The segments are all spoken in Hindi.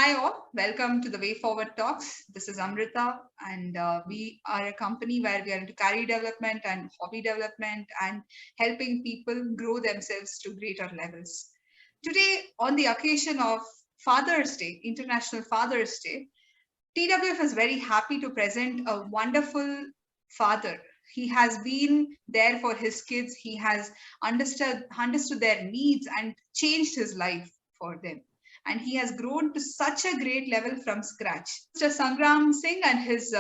Hi all, welcome to the Way Forward Talks. This is Amrita, and we are a company where we are into career development and hobby development and helping people grow themselves to greater levels. Today, on the occasion of Father's Day, International Father's Day, TWF is very happy to present a wonderful father. He has been there for his kids. He has understood their needs and changed his life for them. And he has grown to such a great level from scratch. Mr. Sangram Singh and his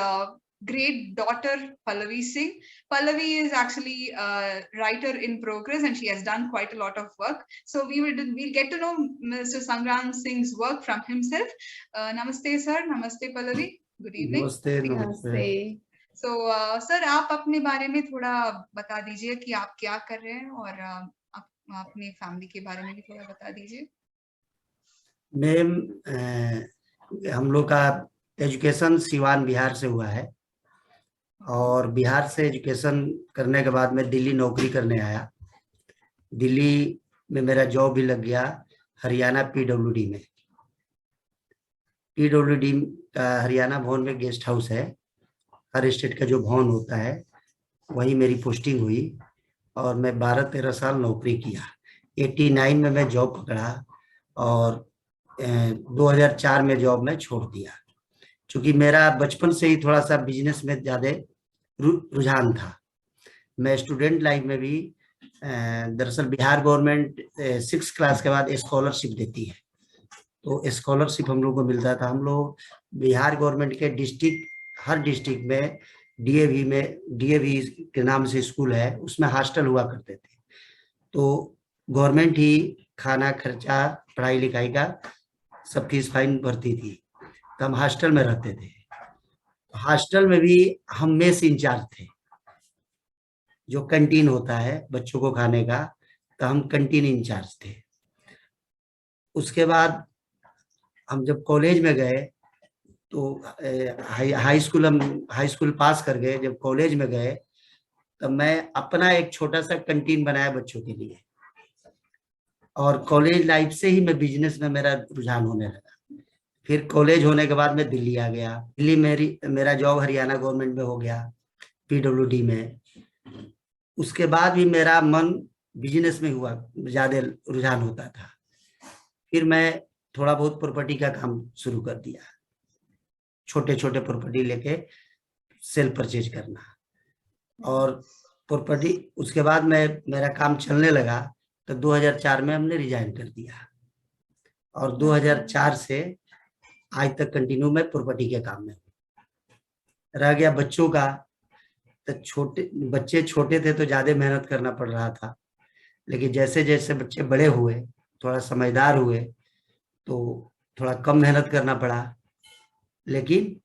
great daughter Pallavi Singh. Pallavi is actually a writer in progress, and she has done quite a lot of work. So we'll get to know Mr. Sangram Singh's work from himself. Namaste sir, namaste Pallavi, good evening. नमस्ते नमस्ते। So सर आप अपने बारे में थोड़ा बता दीजिए कि आप क्या कर रहे हैं और आप अपने फैमिली के बारे में भी थोड़ा बता दीजिए। मैम, हम लोग का एजुकेशन सिवान बिहार से हुआ है और बिहार से एजुकेशन करने के बाद मैं दिल्ली नौकरी करने आया। दिल्ली में मेरा जॉब भी लग गया हरियाणा पीडब्ल्यूडी में। पीडब्ल्यूडी का हरियाणा भवन में गेस्ट हाउस है, हर स्टेट का जो भवन होता है वही मेरी पोस्टिंग हुई और मैं 12-13 साल नौकरी किया। 89 में मैं जॉब पकड़ा और 2004 में जॉब में छोड़ दिया। क्योंकि मेरा बचपन से ही थोड़ा सा बिजनेस में ज्यादा रुझान था। मैं स्टूडेंट लाइफ में भी दरअसल बिहार गवर्नमेंट 6 क्लास के बाद स्कॉलरशिप देती है, तो स्कॉलरशिप हम लोग को मिलता था। हम लोग बिहार गवर्नमेंट के हर डिस्ट्रिक्ट में डीएवी के नाम से स्कूल है, उसमें हॉस्टल हुआ करते थे। तो गवर्नमेंट ही खाना खर्चा पढ़ाई लिखाई का सब फीस फाइन भरती थी, तो हम हॉस्टल में रहते थे। हॉस्टल में भी हम मेस इंचार्ज थे, जो कैंटीन होता है बच्चों को खाने का, तो हम कैंटीन इंचार्ज थे। उसके बाद हम जब कॉलेज में गए तो हाई स्कूल पास कर गए। जब कॉलेज में गए तब मैं अपना एक छोटा सा कैंटीन बनाया बच्चों के लिए, और कॉलेज लाइफ से ही मैं बिजनेस में मेरा रुझान होने लगा। फिर कॉलेज होने के बाद मैं दिल्ली आ गया। दिल्ली मेरा जॉब हरियाणा गवर्नमेंट में हो गया पीडब्ल्यूडी में। उसके बाद भी मेरा मन बिजनेस में हुआ, ज्यादा रुझान होता था। फिर मैं थोड़ा बहुत प्रॉपर्टी का काम शुरू कर दिया, छोटे छोटे प्रॉपर्टी लेके सेल परचेज करना। और प्रॉपर्टी उसके बाद मेरा काम चलने लगा तो 2004 में हमने रिजाइन कर दिया, और 2004 से आज तक कंटिन्यू मैं प्रॉपर्टी के काम में रह गया। बच्चों का तो बच्चे छोटे थे तो ज्यादा मेहनत करना पड़ रहा था, लेकिन जैसे जैसे बच्चे बड़े हुए, थोड़ा समझदार हुए, तो थोड़ा कम मेहनत करना पड़ा। लेकिन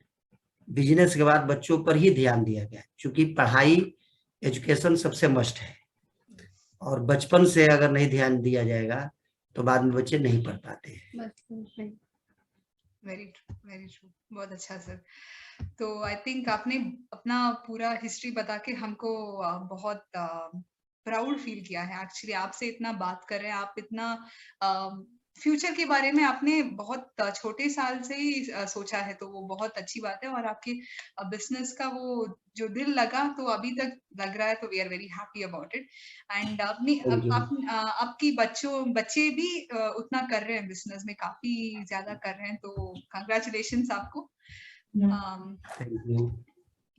बिजनेस के बाद बच्चों पर ही ध्यान दिया गया, क्योंकि पढ़ाई एजुकेशन सबसे मस्ट है, और बचपन से अगर नहीं ध्यान दिया जाएगा तो बाद में बच्चे नहीं पढ़ पाते हैं। वेरी ट्रू, बहुत अच्छा सर। तो आई थिंक आपने अपना पूरा हिस्ट्री बता के हमको बहुत प्राउड फील किया है। एक्चुअली आपसे इतना बात कर रहे हैं, आप इतना फ्यूचर के बारे में आपने बहुत छोटे साल से ही सोचा है, तो वो बहुत अच्छी बात है। और आपके बिजनेस का वो जो दिल लगा तो अभी तक लग रहा है, तो we are very happy about it. And आपकी बच्चे भी उतना कर रहे हैं, बिजनेस में काफी ज्यादा कर रहे हैं, तो कंग्रेचुलेशंस आपको।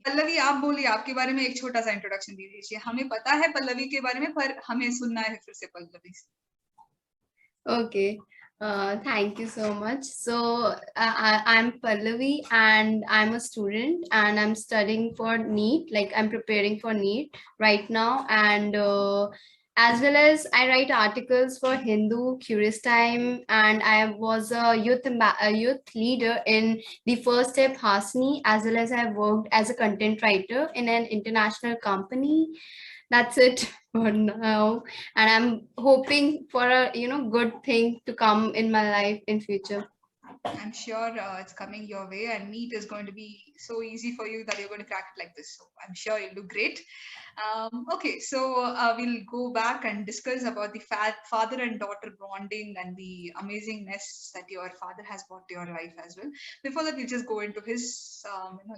पल्लवी आप बोलिए, आपके बारे में एक छोटा सा इंट्रोडक्शन दे दीजिए। हमें पता है पल्लवी के बारे में, पर हमें सुनना है फिर से पल्लवी से। Okay. Thank you so much. So I'm Pallavi and I'm a student and I'm studying for NEET. Like I'm preparing for NEET right now, and as well as I write articles for Hindu, Curious Time, and I was a youth leader in the First Step Hasni, as well as I worked as a content writer in an international company. That's it for now, and I'm hoping for a good thing to come in my life in future. I'm sure it's coming your way, and NEET is going to be so easy for you that you're going to crack it like this. So I'm sure you'll do great. Okay, so we'll go back and discuss about the father and daughter bonding and the amazingness that your father has brought to your life as well. Before that, we'll just go into his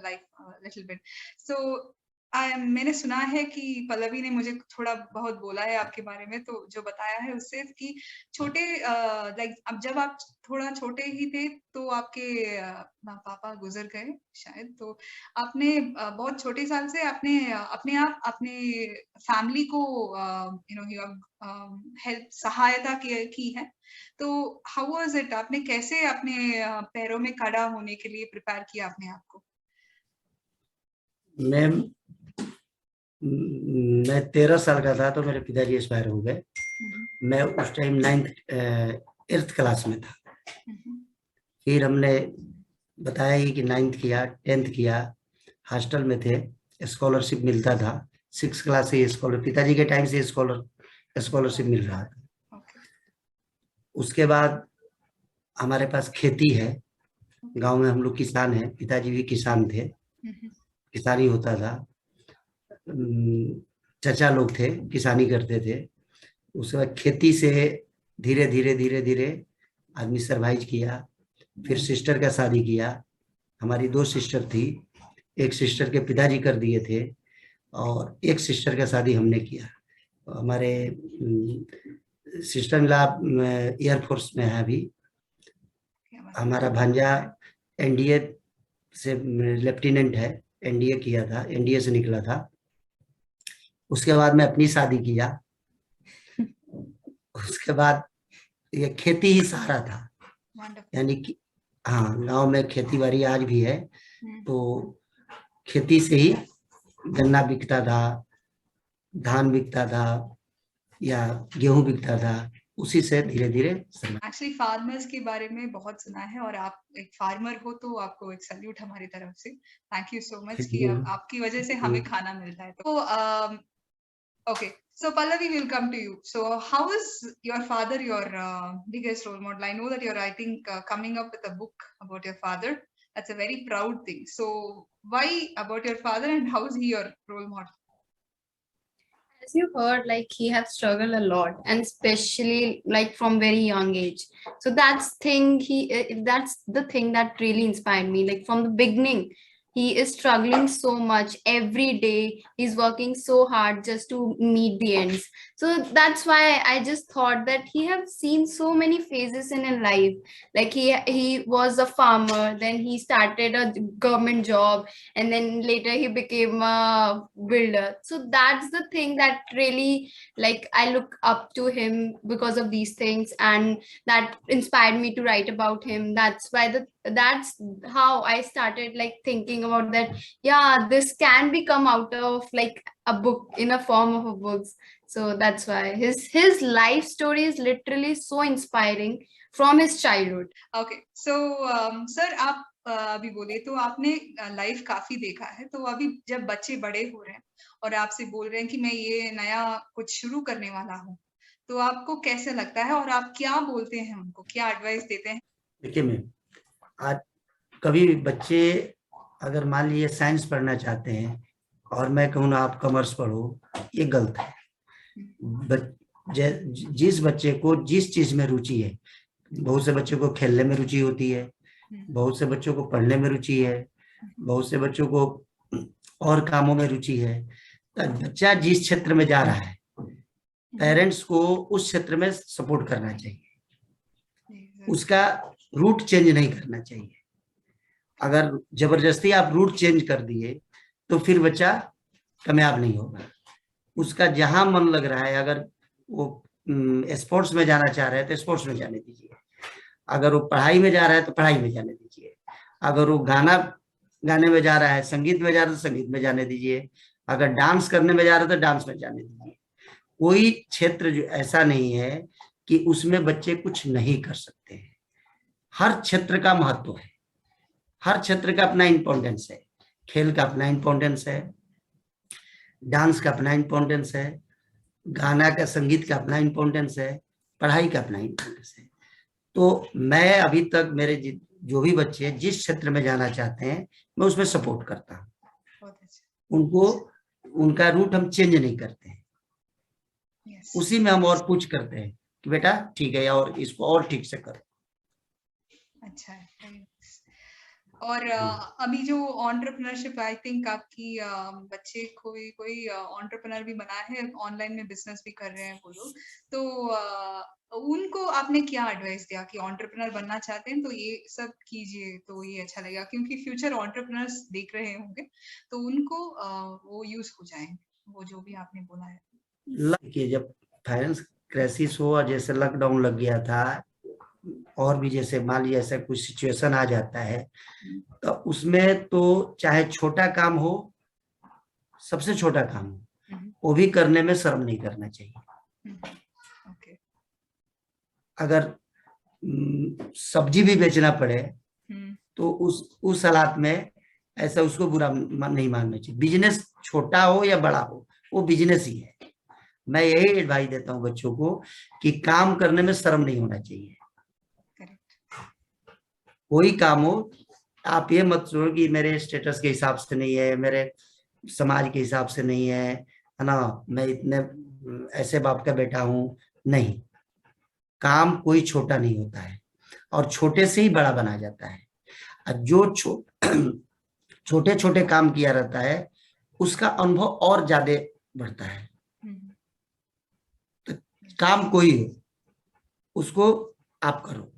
life a little bit. So मैंने सुना है कि पल्लवी ने मुझे थोड़ा बहुत बोला है आपके बारे में, तो जो बताया है उससे कि छोटे लाइक अब जब आप थोड़ा छोटे ही थे तो आपके पापा गुजर गए शायद, तो आपने बहुत छोटे साल से आपने अपने आप अपने फैमिली को हेल्प सहायता की है, तो हाउ वाज इट? आपने कैसे अपने पैरों में खड़ा होने के लिए प्रिपेयर किया अपने आप को? मैं 13 साल का था तो मेरे पिताजी एक्सपायर हो गए। मैं उस टाइम 8th क्लास में था। फिर हमने बताया ही कि 9th किया, 10th किया, हॉस्टल में थे, स्कॉलरशिप मिलता था, 6th क्लास से पिताजी के टाइम से स्कॉलरशिप मिल रहा था। उसके बाद हमारे पास खेती है, गांव में हम लोग किसान हैं, पिताजी भी किसान थे, किसानी होता था, चचा लोग थे, किसानी करते थे। उसके बाद खेती से धीरे धीरे आदमी सर्वाइव किया। फिर सिस्टर का शादी किया। हमारी 2 सिस्टर थी, एक सिस्टर के पिताजी कर दिए थे और एक सिस्टर का शादी हमने किया। हमारे सिस्टर मिला एयरफोर्स में है अभी। हमारा भांजा एनडीए से लेफ्टिनेंट है, एनडीए किया था, एनडीए से निकला था। उसके बाद मैं अपनी शादी किया। उसके बाद ये खेती ही सहारा था, यानी कि हाँ, गांव में खेती बाड़ी आज भी है, तो खेती से ही गन्ना बिकता था, धान बिकता था या गेहूं बिकता था, उसी से धीरे धीरे। एक्चुअली फार्मर्स के बारे में बहुत सुना है और आप एक फार्मर हो तो आपको एक सैल्यूट हमारी तरफ से। थैंक यू सो मच कि आपकी वजह से हमें खाना मिलता है। तो okay, so Pallavi, will come to you. So how is your father your biggest role model? I know that you're, I think, coming up with a book about your father. That's a very proud thing. So why about your father and how is he your role model? As you heard, like he have struggled a lot, and especially like from very young age. So that's the thing that really inspired me. Like from the beginning, he is struggling so much every day. He's working so hard just to meet the ends. So that's why I just thought that he have seen so many phases in his life. Like he was a farmer, then he started a government job, and then later he became a builder. So that's the thing that really, like, I look up to him because of these things, and that inspired me to write about him. That's how I started like thinking about that. Yeah, this can become out of like a book, in a form of a books. So that's why his life story is literally so inspiring from his childhood. Okay, so sir, आप अभी बोले तो आपने लाइफ काफी देखा है, तो अभी जब बच्चे बड़े हो रहे हैं और आपसे बोल रहे हैं कि मैं ये नया कुछ शुरू करने वाला हूँ, तो आपको कैसे लगता है और आप क्या बोलते हैं उनको, क्या एडवाइस देते हैं? देखिए मैम, आज कभी बच्चे अगर मान लीजिए साइंस पढ़ना चाहते हैं और मैं कहूँ ना आप कॉमर्स पढ़ो, ये गलत है। जिस बच्चे को जिस चीज में रुचि है, बहुत से बच्चों को खेलने में रुचि होती है, बहुत से बच्चों को पढ़ने में रुचि है, बहुत से बच्चों को और कामों में रुचि है। तो बच्चा जिस क्षेत्र में जा रहा है, पेरेंट्स को उस क्षेत्र में सपोर्ट करना चाहिए, उसका रूट चेंज नहीं करना चाहिए। अगर जबरदस्ती आप रूट चेंज कर दिए तो फिर बच्चा कामयाब नहीं होगा। उसका जहां मन लग रहा है, अगर वो स्पोर्ट्स में जाना चाह रहा है तो स्पोर्ट्स में जाने दीजिए, अगर वो पढ़ाई में जा रहा है तो पढ़ाई में जाने दीजिए, अगर वो गाने में जा रहा है, संगीत में जा रहा है तो संगीत में जाने दीजिए, अगर डांस करने में जा रहा है तो डांस में जाने दीजिए। कोई क्षेत्र जो ऐसा नहीं है कि उसमें बच्चे कुछ नहीं कर सकते हैं। हर क्षेत्र का महत्व है, हर क्षेत्र का अपना इम्पोर्टेंस है। खेल का अपना इम्पोर्टेंस है, डांस का अपना इम्पोर्टेंस है, गाना का, संगीत का अपना इम्पोर्टेंस है, पढ़ाई का अपना इम्पोर्टेंस है। तो मैं अभी तक मेरे जो भी बच्चे जिस क्षेत्र में जाना चाहते हैं मैं उसमें सपोर्ट करता हूँ। बहुत अच्छा। उनको उनका रूट हम चेंज नहीं करते हैं, Yes. उसी में हम और पूछ करते हैं कि बेटा ठीक है और इसको और ठीक से करो। अच्छा है। और अभी जो एंटरप्रेन्योरशिप, आई थिंक आपकी बच्चे कोई कोई एंटरप्रेन्योर भी बना है, ऑनलाइन में बिजनेस भी कर रहे हैं वो लोग, तो उनको आपने क्या एडवाइस दिया कि एंटरप्रेन्योर बनना चाहते हैं तो ये सब कीजिए तो ये अच्छा लगेगा, क्योंकि फ्यूचर एंटरप्रेन्योर्स देख रहे होंगे तो उनको वो यूज हो जाएंगे वो जो भी आपने बोला है। कि जब फाइनेंस क्राइसिस हुआ, जैसे लॉकडाउन लग गया था, और भी जैसे मान लीजिए ऐसा कुछ सिचुएशन आ जाता है, तो उसमें तो चाहे छोटा काम हो, सबसे छोटा काम हो, वो भी करने में शर्म नहीं करना चाहिए। ओके। अगर सब्जी भी बेचना पड़े तो उस हालात में ऐसा उसको बुरा नहीं मानना चाहिए। बिजनेस छोटा हो या बड़ा हो, वो बिजनेस ही है। मैं यही एडवाइस देता हूँ बच्चों को कि काम करने में शर्म नहीं होना चाहिए। कोई काम हो, आप ये मत सोचो कि मेरे स्टेटस के हिसाब से नहीं है, मेरे समाज के हिसाब से नहीं है ना, मैं इतने ऐसे बाप का बेटा हूं। नहीं, काम कोई छोटा नहीं होता है और छोटे से ही बड़ा बना जाता है। और जो छोटे छोटे काम किया रहता है उसका अनुभव और ज्यादा बढ़ता है। तो काम कोई हो, उसको आप करो,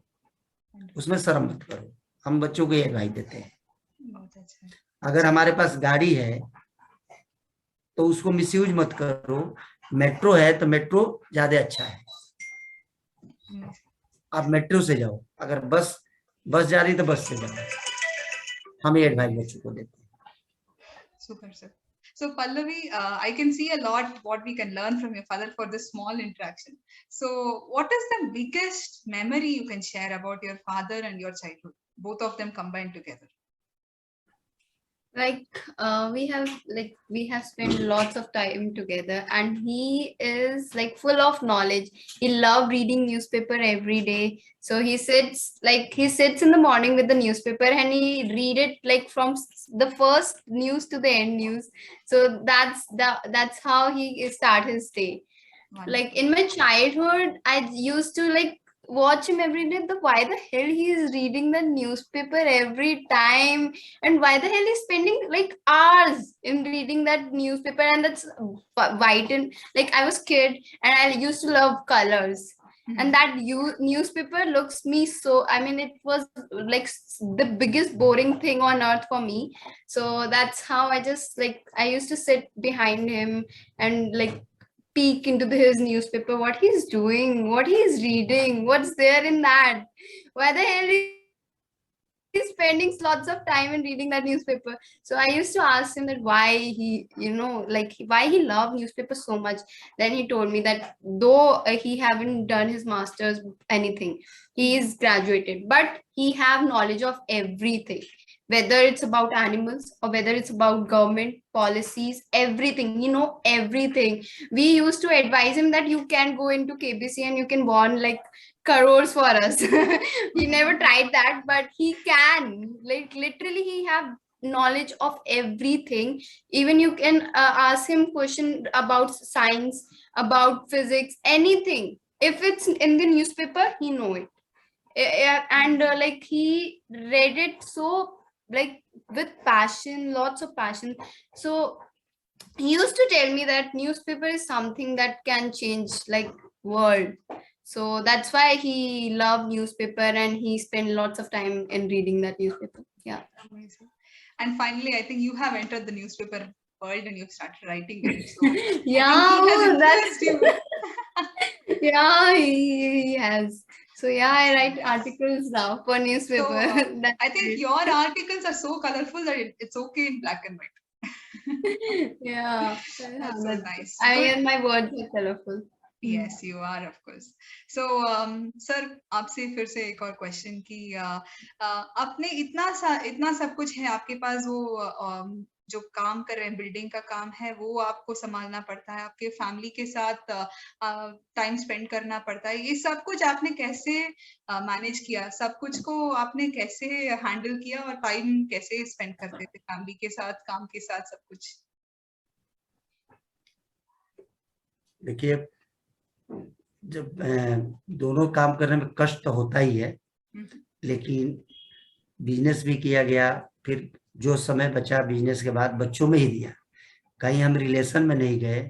उसमें शर्म मत करो। हम बच्चों को ये एडवाइस देते हैं। अगर हमारे पास गाड़ी है तो उसको मिसयूज मत करो। मेट्रो है तो मेट्रो ज्यादा अच्छा है, आप मेट्रो से जाओ। अगर बस जा रही तो बस से जाओ। हम ये एडवाइस बच्चों को देते हैं। Super, sir. So Pallavi, I can see a lot what we can learn from your father for this small interaction. So what is the biggest memory you can share about your father and your childhood, both of them combined together? We have spent lots of time together, and he is like full of knowledge. He loved reading newspaper every day. So he sits in the morning with the newspaper and he read it like from the first news to the end news. So that's how he start his day. Wonderful. Like in my childhood, I used to like watch him every day. Why the hell he is reading the newspaper every time, and why the hell he's spending like hours in reading that newspaper? And that's white, and like I was kid and I used to love colors. And that newspaper looks me so, I mean, it was like the biggest boring thing on earth for me. So that's how I used to sit behind him and like peek into his newspaper, what he's doing, what he's reading, what's there in that, why the hell he's spending lots of time in reading that newspaper. So I used to ask him that why he, why he loved newspaper so much. Then he told me that though he haven't done his master's anything, he is graduated, but he have knowledge of everything, whether it's about animals or whether it's about government policies, everything. Everything. We used to advise him that you can go into KBC and you can bond like crores for us. He never tried that, but he can. Like literally, he have knowledge of everything. Even you can ask him question about science, about physics, anything. If it's in the newspaper, he know it. And like he read it so like with passion, lots of passion. So he used to tell me that newspaper is something that can change like world. So that's why he loved newspaper and he spent lots of time in reading that newspaper. Yeah. Amazing. And finally, I think you have entered the newspaper world and you've started writing it. So yeah, that's you. Yeah, he has. So yeah, I write articles now for newspaper. So, I think your articles are so colorful that it's okay in black and white. Yeah, that's so nice. I mean, my words are colorful. Yes, you are, of course. So, sir, आपसे फिर से एक और क्वेश्चन कि आपने इतना सब कुछ है आपके पास, वो जो काम कर रहे हैं, बिल्डिंग का काम है, वो आपको संभालना पड़ता है, आपके फैमिली के साथ टाइम स्पेंड करना पड़ता है। ये सब कुछ आपने कैसे मैनेज किया? सब कुछ को आपने कैसे हैंडल किया और टाइम कैसे स्पेंड करते थे फैमिली के साथ, काम के साथ, सब कुछ? देखिए, जब दोनों काम करने में कष्ट तो होता ही है, लेकिन बिजनेस भी किया गया, फिर जो समय बचा बिजनेस के बाद बच्चों में ही दिया। कहीं हम रिलेशन में नहीं गए,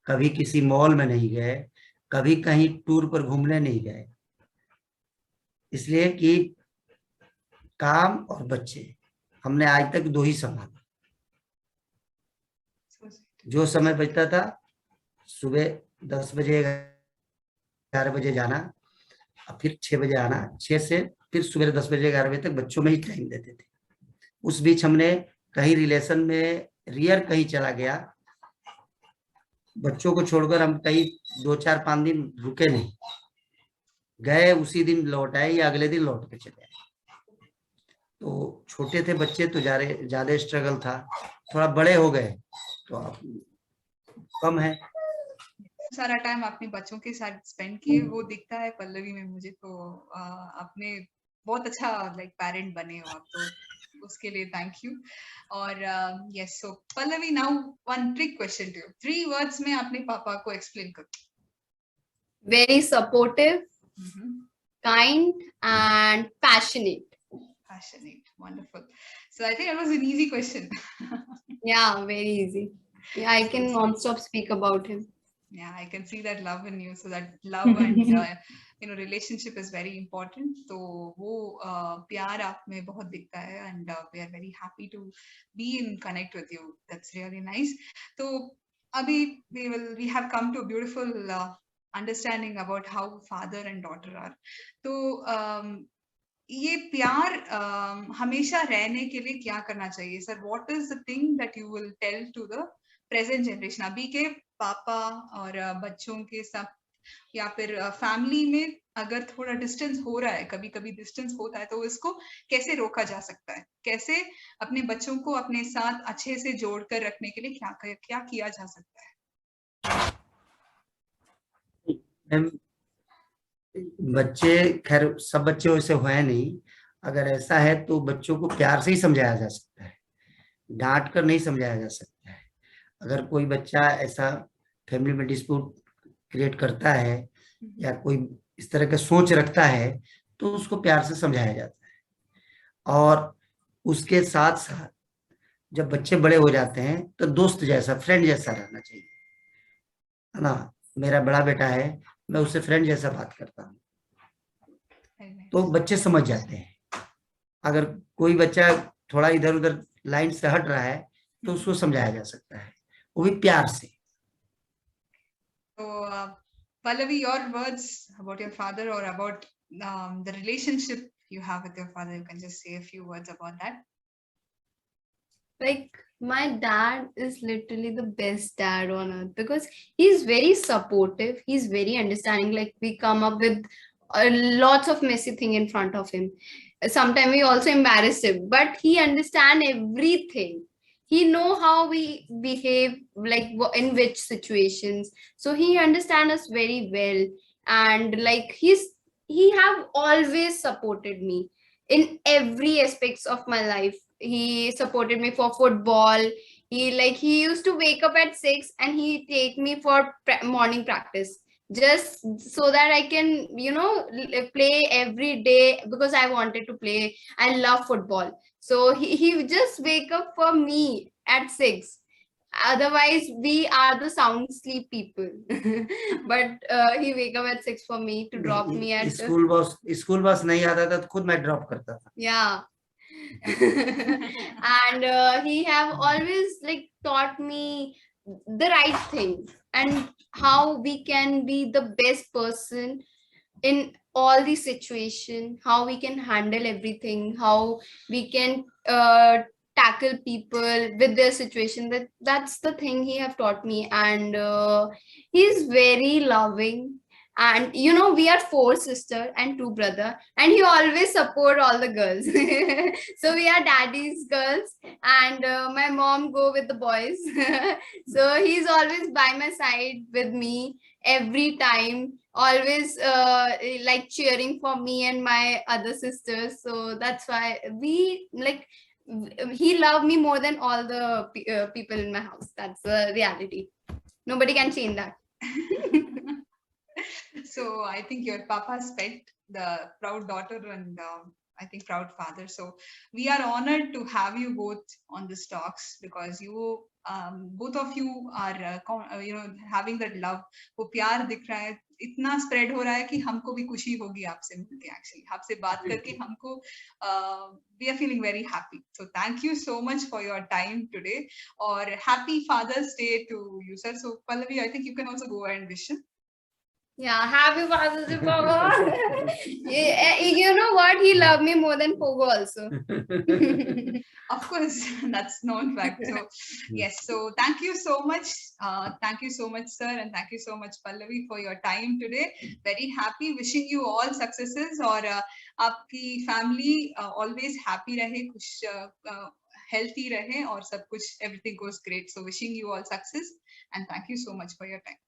कभी किसी मॉल में नहीं गए, कभी कहीं टूर पर घूमने नहीं गए, इसलिए कि काम और बच्चे हमने आज तक दो ही संभाला। जो समय बचता था, सुबह 10 बजे 11 बजे जाना, और फिर 6 बजे आना, 6 से फिर सुबह 10 बजे 11 बजे तक बच्चों में ही टाइम देते थे। उस बीच हमने कहीं रिलेशन में रियर कहीं चला गया, बच्चों को छोड़कर हम कहीं 2-4-5 दिन रुके नहीं, गए उसी दिन लौट आए या अगले दिन लौट के चले आए। तो छोटे थे बच्चे तो ज्यादा स्ट्रगल था, थोड़ा बड़े हो गए तो अब कम है। सारा टाइम आपने बच्चों के साथ स्पेंड किए, वो दिखता है पल्लवी में मुझे। तो आपने बहुत अच्छा लाइक पेरेंट बने हो आप, तो उसके लिए थैंक यू। और yes, so Pallavi, now one trick question to you. 3 words में अपने पापा को एक्सप्लेन करो। Very supportive, kind, and passionate. Passionate, wonderful. So I think that was an easy question. Yeah, very easy. Yeah, I can non-stop speak about him. Yeah, I can see that love in you. So that love and relationship is very important. So वो प्यार आप में बहुत दिखता है, and we are very happy to be in connect with you. That's really nice. So अभी we have come to a beautiful understanding about how father and daughter are. तो ये प्यार हमेशा रहने के लिए क्या करना चाहिए sir? What is the thing that you will tell to the present generation, अभी के पापा और बच्चों के साथ, या फिर फैमिली में अगर थोड़ा डिस्टेंस हो रहा है, कभी कभी डिस्टेंस होता है, तो इसको कैसे रोका जा सकता है? कैसे अपने बच्चों को अपने साथ अच्छे से जोड़कर रखने के लिए क्या किया जा सकता है? बच्चे, खैर सब बच्चे वैसे हुए नहीं, अगर ऐसा है तो बच्चों को प्यार से ही समझाया जा सकता है, डांट कर नहीं समझाया जा सकता है। अगर कोई बच्चा ऐसा फैमिली में डिस्प्यूट क्रिएट करता है या कोई इस तरह का सोच रखता है, तो उसको प्यार से समझाया जाता है। और उसके साथ साथ जब बच्चे बड़े हो जाते हैं तो दोस्त जैसा, फ्रेंड जैसा रहना चाहिए, है ना। मेरा बड़ा बेटा है, मैं उससे फ्रेंड जैसा बात करता हूँ, तो बच्चे समझ जाते हैं। अगर कोई बच्चा थोड़ा इधर उधर लाइन से हट रहा है तो उसको समझाया जा सकता है, वो भी प्यार से। तो Pallavi, your words about your father or about the relationship you have with your father, you can just say a few words about that. Like, my dad is literally the best dad on earth because he's very supportive, he's very understanding. Like, we come up with lots of messy thing in front of him, sometimes we also embarrass him, but he understand everything. He know how we behave, like in which situations, so he understand us very well. And like, he have always supported me in every aspects of my life. He supported me for football. He used to wake up at 6 and he take me for morning practice, just so that I can play every day, because I wanted to play. I love football, so he just wake up for me at 6. Otherwise we are the sound sleep people. But he wake up at 6 for me to drop me at school bus नहीं आता था तो खुद मैं ड्रॉप करता था। yeah. And he have always like taught me the right thing and how we can be the best person in all the situation, how we can handle everything, how we can tackle people with their situation. That's the thing he have taught me. And he is very loving And we are 4 sisters and 2 brothers, and he always support all the girls. So we are daddy's girls, and my mom go with the boys. So he's always by my side with me every time, always like cheering for me and my other sisters. So that's why we like he loved me more than all the people in my house. That's the reality. Nobody can change that. So I think your papa's pet, the proud daughter, and I think proud father. So we are honored to have you both on this talks, because you both of you are having that love. वो प्यार दिख रहा है, इतना स्प्रेड हो रहा है कि हमको भी खुशी होगी आपसे मिलके, एक्चुअली आपसे बात करके हमको we are feeling very happy. So thank you so much for your time today, or happy Father's Day to you, sir. So Pallavi, I think you can also go and wish him. Yeah, happy Father's Day, Pogo. You know what? He loved me more than Pogo also. Of course, that's known fact. So yes, so thank you so much. Thank you so much, sir, and thank you so much, Pallavi, for your time today. Very happy, wishing you all successes, और आपकी family always happy रहे, खुश healthy रहे, और सब कुछ everything goes great. So wishing you all success, and thank you so much for your time.